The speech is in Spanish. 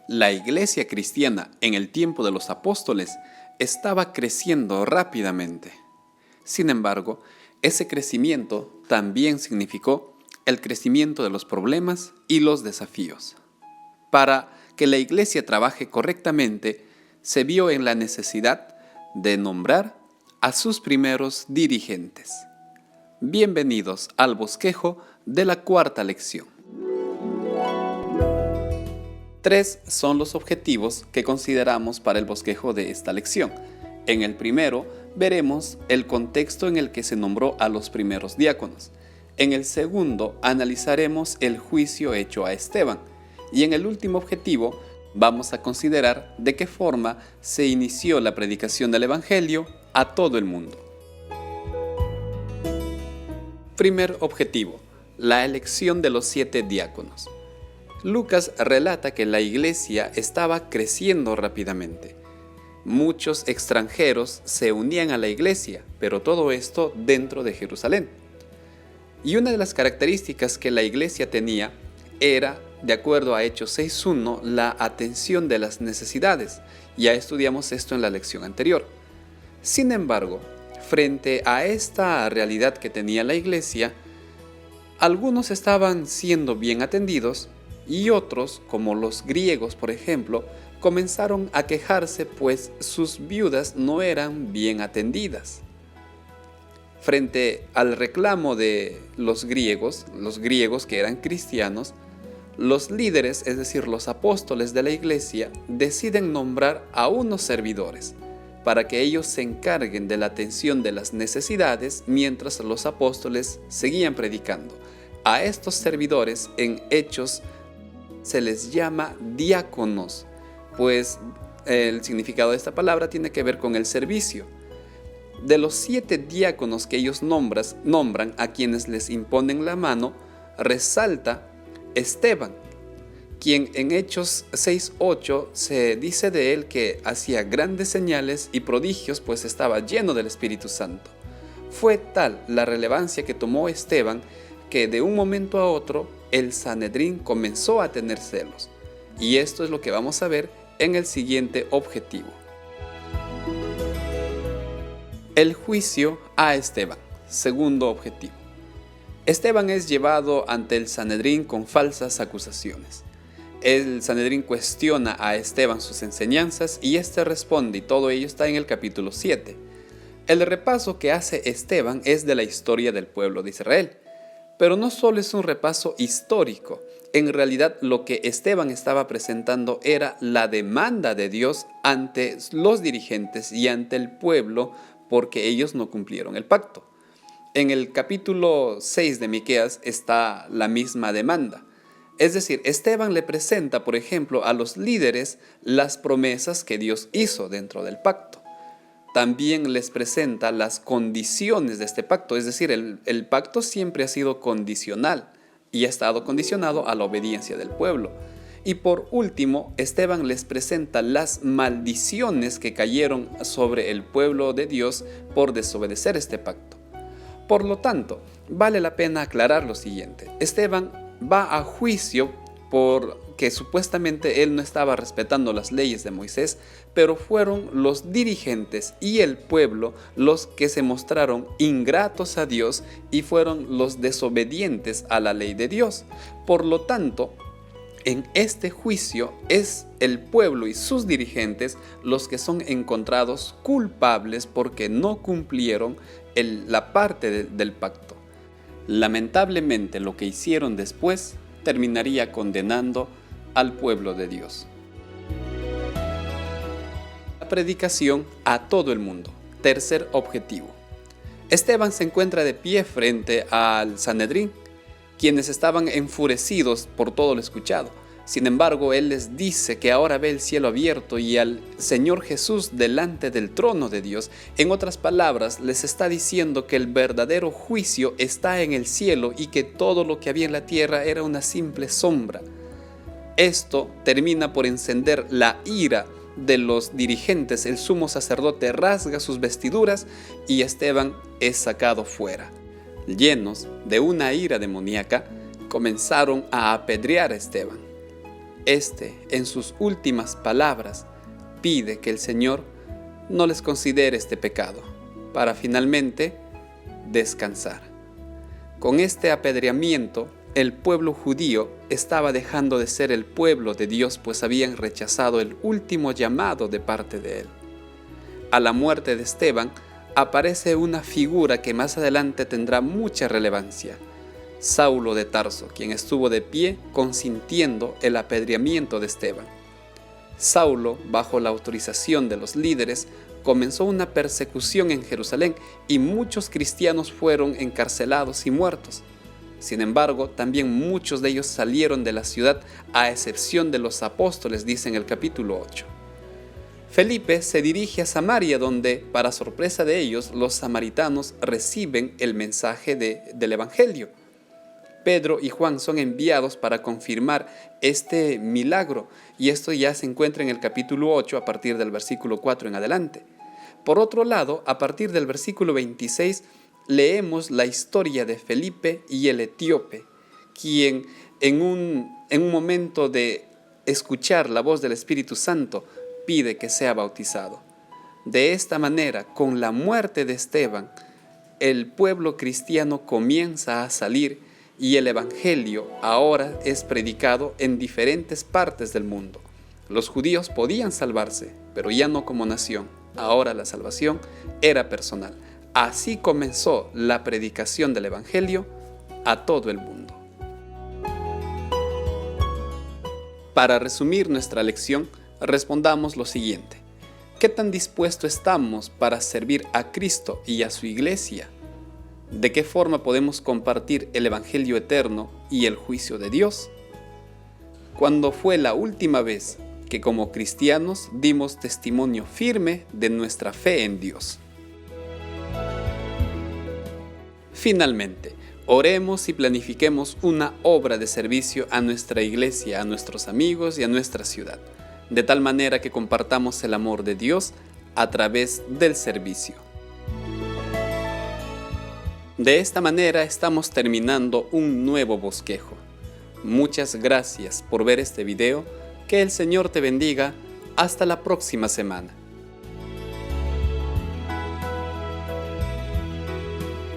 La iglesia cristiana en el tiempo de los apóstoles estaba creciendo rápidamente. Sin embargo, ese crecimiento también significó el crecimiento de los problemas y los desafíos. Para que la iglesia trabaje correctamente, se vio en la necesidad de nombrar a sus primeros dirigentes. Bienvenidos al bosquejo de la cuarta lección. 3 son los objetivos que consideramos para el bosquejo de esta lección. En el primero, veremos el contexto en el que se nombró a los primeros diáconos. En el segundo, analizaremos el juicio hecho a Esteban. Y en el último objetivo, vamos a considerar de qué forma se inició la predicación del Evangelio a todo el mundo. Primer objetivo: la elección de los 7 diáconos. Lucas relata que la iglesia estaba creciendo rápidamente. Muchos extranjeros se unían a la iglesia, pero todo esto dentro de Jerusalén. Y una de las características que la iglesia tenía era, de acuerdo a Hechos 6.1, la atención de las necesidades. Ya estudiamos esto en la lección anterior. Sin embargo, frente a esta realidad que tenía la iglesia, algunos estaban siendo bien atendidos y otros, como los griegos por ejemplo, comenzaron a quejarse pues sus viudas no eran bien atendidas. Frente al reclamo de los griegos que eran cristianos, los líderes, es decir, los apóstoles de la iglesia, deciden nombrar a unos servidores para que ellos se encarguen de la atención de las necesidades mientras los apóstoles seguían predicando. A estos servidores en Hechos se les llama diáconos, pues el significado de esta palabra tiene que ver con el servicio. De los 7 diáconos que ellos nombran a quienes les imponen la mano, resalta Esteban, quien en Hechos 6.8 se dice de él que hacía grandes señales y prodigios, pues estaba lleno del Espíritu Santo. Fue tal la relevancia que tomó Esteban que de un momento a otro el Sanedrín comenzó a tener celos. Y esto es lo que vamos a ver en el siguiente objetivo. El juicio a Esteban. Segundo objetivo. Esteban es llevado ante el Sanedrín con falsas acusaciones. El Sanedrín cuestiona a Esteban sus enseñanzas y éste responde, y todo ello está en el capítulo 7. El repaso que hace Esteban es de la historia del pueblo de Israel. Pero no solo es un repaso histórico. En realidad lo que Esteban estaba presentando era la demanda de Dios ante los dirigentes y ante el pueblo porque ellos no cumplieron el pacto. En el capítulo 6 de Miqueas está la misma demanda. Es decir, Esteban le presenta, por ejemplo, a los líderes las promesas que Dios hizo dentro del pacto. También les presenta las condiciones de este pacto, es decir, el pacto siempre ha sido condicional y ha estado condicionado a la obediencia del pueblo. Y por último, Esteban les presenta las maldiciones que cayeron sobre el pueblo de Dios por desobedecer este pacto. Por lo tanto, vale la pena aclarar lo siguiente: Esteban va a juicio porque supuestamente él no estaba respetando las leyes de Moisés, pero fueron los dirigentes y el pueblo los que se mostraron ingratos a Dios y fueron los desobedientes a la ley de Dios. Por lo tanto, en este juicio es el pueblo y sus dirigentes los que son encontrados culpables porque no cumplieron la parte del pacto. Lamentablemente, lo que hicieron después terminaría condenando al pueblo de Dios. La predicación a todo el mundo. Tercer objetivo. Esteban se encuentra de pie frente al Sanedrín, quienes estaban enfurecidos por todo lo escuchado. Sin embargo, él les dice que ahora ve el cielo abierto y al Señor Jesús delante del trono de Dios. En otras palabras, les está diciendo que el verdadero juicio está en el cielo y que todo lo que había en la tierra era una simple sombra. Esto termina por encender la ira de los dirigentes. El sumo sacerdote rasga sus vestiduras y Esteban es sacado fuera. Llenos de una ira demoníaca, comenzaron a apedrear a Esteban. En sus últimas palabras, pide que el Señor no les considere este pecado, para finalmente descansar. Con este apedreamiento, el pueblo judío estaba dejando de ser el pueblo de Dios, pues habían rechazado el último llamado de parte de Él. A la muerte de Esteban, aparece una figura que más adelante tendrá mucha relevancia: Saulo de Tarso, quien estuvo de pie consintiendo el apedreamiento de Esteban. Saulo, bajo la autorización de los líderes, comenzó una persecución en Jerusalén y muchos cristianos fueron encarcelados y muertos. Sin embargo, también muchos de ellos salieron de la ciudad, a excepción de los apóstoles, dice en el capítulo 8. Felipe se dirige a Samaria, donde, para sorpresa de ellos, los samaritanos reciben el mensaje del Evangelio. Pedro y Juan son enviados para confirmar este milagro, y esto ya se encuentra en el capítulo 8 a partir del versículo 4 en adelante. Por otro lado, a partir del versículo 26, leemos la historia de Felipe y el etíope, quien en un momento de escuchar la voz del Espíritu Santo pide que sea bautizado. De esta manera, con la muerte de Esteban, el pueblo cristiano comienza a salir y el Evangelio ahora es predicado en diferentes partes del mundo. Los judíos podían salvarse, pero ya no como nación. Ahora la salvación era personal. Así comenzó la predicación del Evangelio a todo el mundo. Para resumir nuestra lección, respondamos lo siguiente: ¿qué tan dispuestos estamos para servir a Cristo y a su iglesia? ¿De qué forma podemos compartir el Evangelio eterno y el juicio de Dios? ¿Cuándo fue la última vez que como cristianos dimos testimonio firme de nuestra fe en Dios? Finalmente, oremos y planifiquemos una obra de servicio a nuestra iglesia, a nuestros amigos y a nuestra ciudad, de tal manera que compartamos el amor de Dios a través del servicio. De esta manera estamos terminando un nuevo bosquejo. Muchas gracias por ver este video. Que el Señor te bendiga. Hasta la próxima semana.